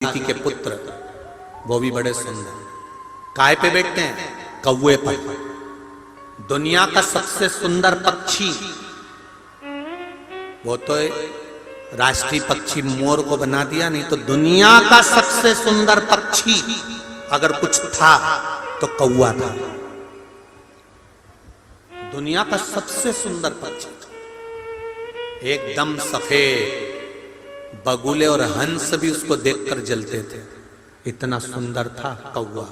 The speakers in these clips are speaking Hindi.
अदिति के पुत्र वो भी बड़े सुंदर। काय पे बैठते हैं? कौवे पर। दुनिया का सबसे सुंदर पक्षी, वो तो राष्ट्रीय पक्षी मोर को बना दिया, नहीं तो दुनिया का सबसे सुंदर पक्षी अगर कुछ था तो कौवा था। दुनिया का सबसे सुंदर पक्षी, एकदम सफेद। बगुले और हंस भी उसको देखकर जलते थे, इतना सुंदर था कौवा।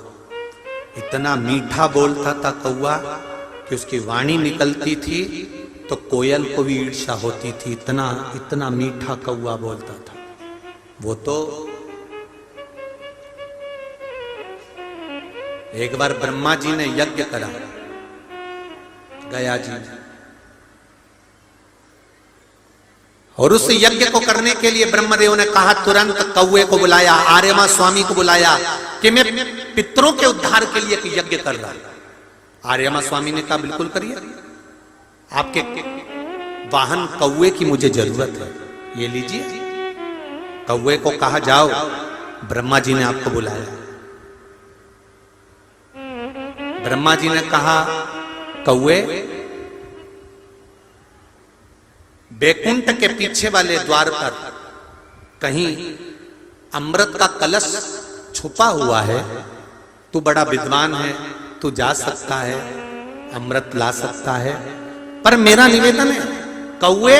इतना मीठा बोलता था कौवा कि उसकी वाणी निकलती थी तो कोयल को भी ईर्ष्या होती थी। इतना इतना मीठा कौवा बोलता था वो। तो एक बार ब्रह्मा जी ने यज्ञ करा, गया जी, और उस यज्ञ को करने के लिए ब्रह्मदेव ने कहा, तुरंत कौवे को बुलाया, आर्यमा स्वामी को बुलाया कि मैं पितरों के उद्धार के लिए एक यज्ञ कर रहा हूं। आर्यमा स्वामी ने कहा, बिल्कुल करिए, आपके वाहन कौवे की मुझे जरूरत है, ये लीजिए। कौवे को कहा, जाओ, ब्रह्मा जी ने आपको बुलाया। ब्रह्मा जी ने कहा, कौवे, बैकुंठ के पीछे वाले द्वार पर कहीं अमृत का कलश छुपा हुआ है, तू बड़ा विद्वान है, तू जा सकता है, अमृत ला सकता है, पर मेरा निवेदन है कौवे,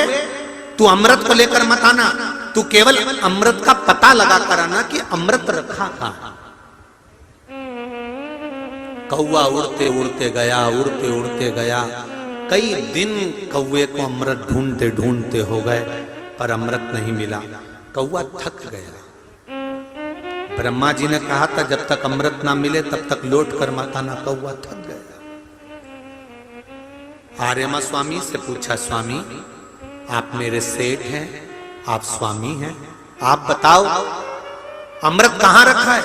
तू अमृत को लेकर मत आना, तू केवल अमृत का पता लगा कर आना कि अमृत रखा कहां। कौवा उड़ते उड़ते गया, उड़ते उड़ते गया। कई दिन कौवे को अमृत ढूंढते ढूंढते हो गए, पर अमृत नहीं मिला। कौवा थक गया। ब्रह्मा जी ने कहा था, जब तक अमृत ना मिले तब तक लौट कर मत आना। कौवा थक गया। आर्यमा स्वामी से पूछा, स्वामी आप मेरे सेठ हैं, आप स्वामी हैं, आप बताओ अमृत कहां रखा है?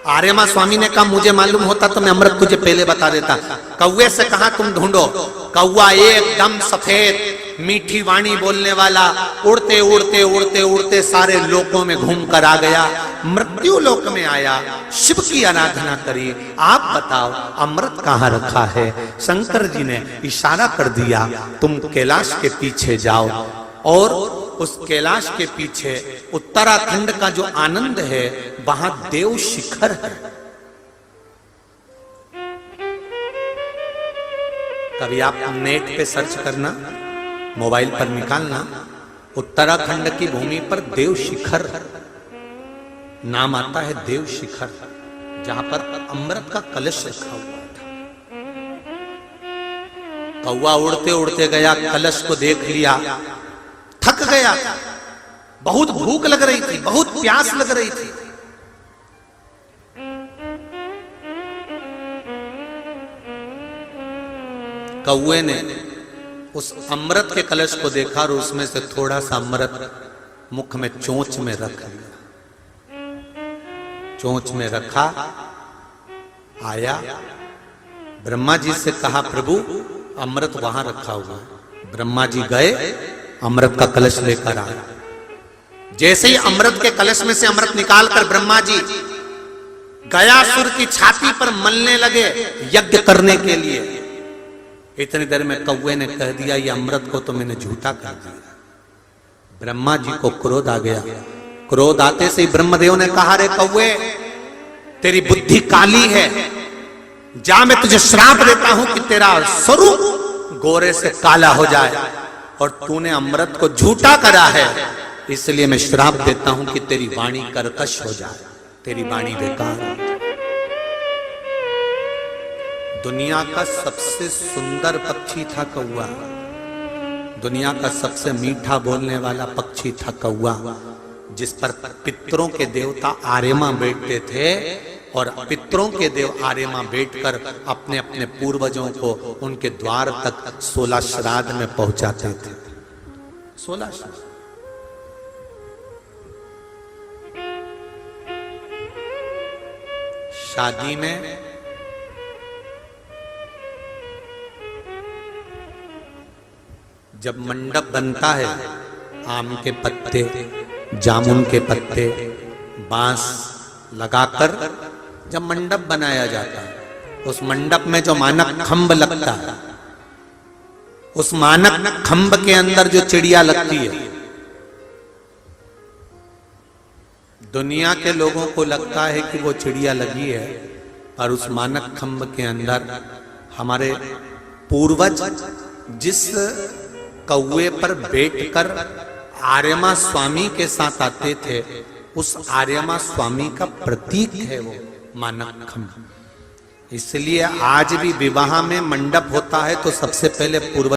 आर्यमा स्वामी ने कहा, मुझे मालूम होता तो मैं अमृत तुझे पहले बता देता। कौवे से कहा, तुम ढूंढो। कौवा एकदम सफेद, मीठी वाणी बोलने वाला, उड़ते उड़ते उड़ते उड़ते सारे लोकों में घूम कर आ गया। मृत्यु लोक में आया, शिव की आराधना करी। आप बताओ अमृत कहाँ रखा है? शंकर जी ने इशारा कर दिया, तुम कैलाश के पीछे जाओ, और उस कैलाश के पीछे उत्तराखंड का जो आनंद है, वहां देव शिखर है। कभी आप नेट पे सर्च करना, मोबाइल पर निकालना, उत्तराखंड की भूमि पर देव शिखर नाम आता है, देव शिखर, जहां पर अमृत का कलश रखा हुआ था। कौवा उड़ते उड़ते गया, कलश को देख लिया, थक गया, बहुत भूख लग रही थी, बहुत प्यास लग रही थी। कौवे ने उस अमृत के कलश को देखा और उसमें से थोड़ा सा अमृत मुख में चोंच में रख लिया। चोंच में रखा, आया, ब्रह्मा जी से कहा, प्रभु अमृत वहां रखा हुआ है। ब्रह्मा जी गए, अमृत का कलश लेकर आए। जैसे ही अमृत के कलश में से अमृत निकालकर ब्रह्मा जी गयासुर की छाती पर मलने लगे यज्ञ करने के लिए। इतनी देर में कौवे ने कह दिया, ये अमृत को तो मैंने झूठा कर दिया। ब्रह्मा जी को क्रोध आ गया। क्रोध आते से ही ब्रह्मदेव ने कहा, रे कौवे, तेरी बुद्धि काली है, जा मैं तुझे श्राप देता हूं कि तेरा स्वरूप गोरे से काला हो जाए, और तूने अमृत को झूठा करा है, इसलिए मैं श्राप देता हूं कि तेरी वाणी कर्कश हो जाए, तेरी वाणी बेकार हो जाए। दुनिया का सबसे सुंदर पक्षी था कौवा, दुनिया का सबसे मीठा बोलने वाला पक्षी था कौवा, जिस पर पितरों के देवता आर्यमा बैठते थे, और पितरों के देव आर्यमा बैठकर अपने अपने पूर्वजों को उनके द्वार तक 16 श्राद्ध में पहुंचाते थे। 16 श्राद्ध। शादी में जब मंडप बनता है, आम के पत्ते, जामुन के पत्ते, बांस लगाकर जब मंडप बनाया जाता है, उस मंडप में जो मानक खंभ लगता है, उस मानक खंभ के अंदर जो चिड़िया लगती है, दुनिया के लोगों को लगता है कि वो चिड़िया लगी है, पर उस मानक खंभ के अंदर हमारे पूर्वज जिस कौवे पर बैठकर आर्यमा स्वामी के साथ आते थे, उस आर्यमा स्वामी का प्रतीक है वो मानक खंभ। इसलिए आज भी विवाह में मंडप होता है तो सबसे पहले पूर्वज